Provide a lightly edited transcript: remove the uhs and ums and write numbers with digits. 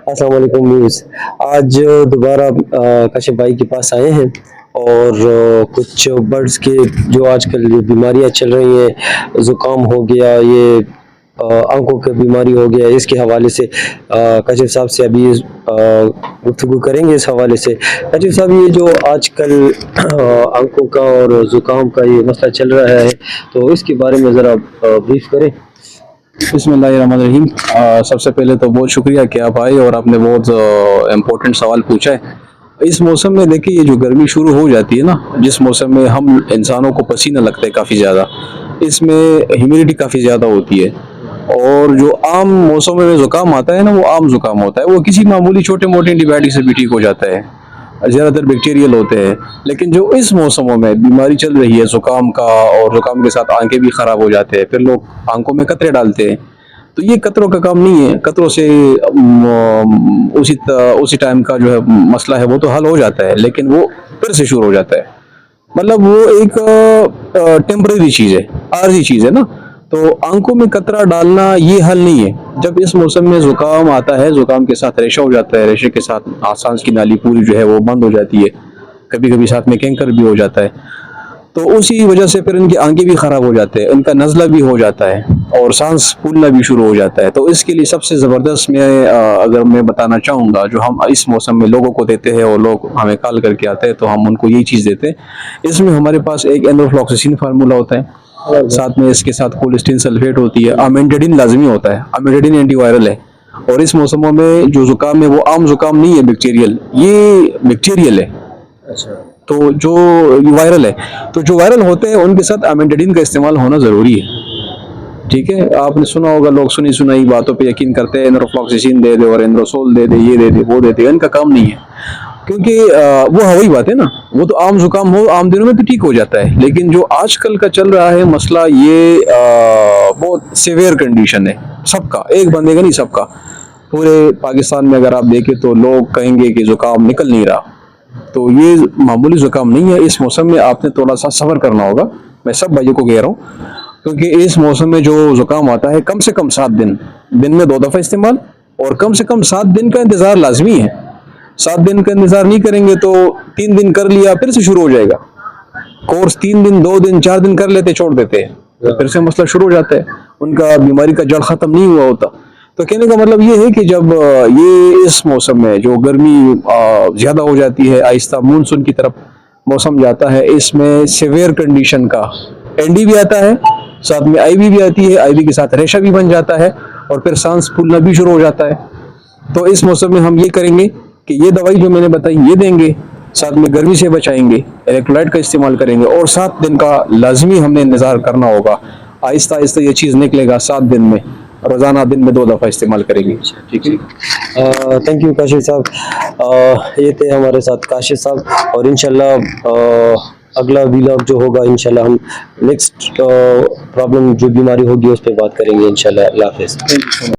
अस्सलाम वालेकुम व्यूअर्स। आज दोबारा काशिफ भाई के पास आए हैं और कुछ बर्ड्स के जो आजकल बीमारियां चल रही हैं, ज़ुकाम हो गया, ये आंखों की बीमारी हो गया, इसके हवाले से काशिफ साहब से अभी गुफ्तगू करेंगे इस हवाले से। काशिफ साहब, ये जो आजकल आंखों का और ज़ुकाम का ये मसला चल रहा है, तो इसके बारे में ज़रा ब्रीफ करें। बिस्मिल्लाहिर्रहमानिर्रहीम। सबसे पहले तो बहुत शुक्रिया कि आप आए और आपने बहुत इम्पोर्टेंट सवाल पूछा है। इस मौसम में देखिए, ये जो गर्मी शुरू हो जाती है ना, जिस मौसम में हम इंसानों को पसीना लगता है काफ़ी ज़्यादा, इसमें ह्यूमिडिटी काफ़ी ज़्यादा होती है। और जो आम मौसम में ज़ुकाम आता है ना, वो आम ज़ुकाम होता है, वो किसी मामूली छोटे मोटे एंटीबायोटिक से भी ठीक हो जाता है, ज़्यादातर बैक्टीरियल होते हैं। लेकिन जो इस मौसमों में बीमारी चल रही है ज़ुकाम का, और ज़ुकाम के साथ आंखें भी ख़राब हो जाते हैं, फिर लोग आंखों में कतरे डालते हैं, तो ये कतरों का काम नहीं है। कतरों से उसी टाइम का जो है मसला है वो तो हल हो जाता है, लेकिन वो फिर से शुरू हो जाता है। मतलब वो एक टेम्परेरी चीज़ है, आर्जी चीज़ है ना। तो आंखों में कतरा डालना ये हल नहीं है। जब इस मौसम में ज़ुकाम आता है, ज़ुकाम के साथ रेशा हो जाता है, रेशे के साथ सांस की नाली पूरी जो है वो बंद हो जाती है, कभी कभी साथ में कैंकर भी हो जाता है। तो उसी वजह से फिर इनकी आंखें भी ख़राब हो जाते हैं, इनका नज़ला भी हो जाता है और सांस फूलना भी शुरू हो जाता है। तो इसके लिए सबसे ज़बरदस्त अगर मैं बताना चाहूँगा, जो हम इस मौसम में लोगों को देते हैं और लोग हमें कॉल करके आते हैं, तो हम उनको यही चीज़ देते हैं। इसमें हमारे पास एक एंडोफ्लॉक्सासिन फार्मूला होता है, साथ में इसके साथ कोलिस्टीन सल्फेट होती है, अमेंटाडिन लाजमी होता है। अमेंटाडिन एंटीवायरल है, और इस मौसमों में जो ज़ुकाम है वो आम ज़ुकाम नहीं है बैक्टीरियल, ये बैक्टीरियल है। अच्छा। तो जो वायरल है, तो जो वायरल होते हैं उनके साथ अमेंटाडिन का इस्तेमाल होना ज़रूरी है। ठीक है, आपने सुना होगा, लोग सुनी सुनाई बातों पे यकीन करते हैं, एंड्रोफ्लॉक्सासिन दे दे और एंड्रोसोल दे दे, ये दे दे वो दे दे, इनका काम नहीं है। क्योंकि वो हवाई बात है ना, वो तो आम जुकाम हो आम दिनों में तो ठीक हो जाता है। लेकिन जो आजकल का चल रहा है मसला, ये बहुत सीवियर कंडीशन है सबका, एक बंदे का नहीं, सबका। पूरे पाकिस्तान में अगर आप देखें तो लोग कहेंगे कि जुकाम निकल नहीं रहा। तो ये मामूली जुकाम नहीं है। इस मौसम में आपने थोड़ा सा सब्र करना होगा, मैं सब भाइयों को कह रहा हूँ, क्योंकि इस मौसम में जो जुकाम आता है, कम से कम 7 दिन में 2 दफ़ा इस्तेमाल, और कम से कम 7 दिन का इंतज़ार लाजमी है। 7 दिन का इंतजार नहीं करेंगे तो 3 दिन कर लिया, फिर से शुरू हो जाएगा कोर्स। 3 दिन 2 दिन 4 दिन कर लेते, छोड़ देते हैं, तो फिर से मसला शुरू हो जाता है, उनका बीमारी का जड़ खत्म नहीं हुआ होता। तो कहने का मतलब ये है कि जब ये इस मौसम में जो गर्मी ज़्यादा हो जाती है, आहिस्ता मानसून की तरफ मौसम जाता है, इसमें सीवियर कंडीशन का एनडी भी आता है, साथ में आईवी भी आती है, आईवी के साथ रेशा भी बन जाता है, और फिर सांस फूलना भी शुरू हो जाता है। तो इस मौसम में हम ये करेंगे कि ये दवाई जो मैंने बताई ये देंगे, साथ में गर्मी से बचाएंगे, इलेक्ट्रोलाइट का इस्तेमाल करेंगे, और 7 दिन का लाजमी हमने इंतज़ार करना होगा। आहिस्ता आहिस्ता ये चीज़ निकलेगा। 7 दिन में रोज़ाना दिन में 2 दफ़ा इस्तेमाल करेंगे। ठीक है, थैंक यू काशिफ साहब। ये थे हमारे साथ काशिफ साहब, और इंशाल्लाह अगला व्लॉग जो होगा, इंशाल्लाह हम नेक्स्ट प्रॉब्लम जो बीमारी होगी उस पर बात करेंगे इंशाल्लाह। अल्लाह हाफ़िज़।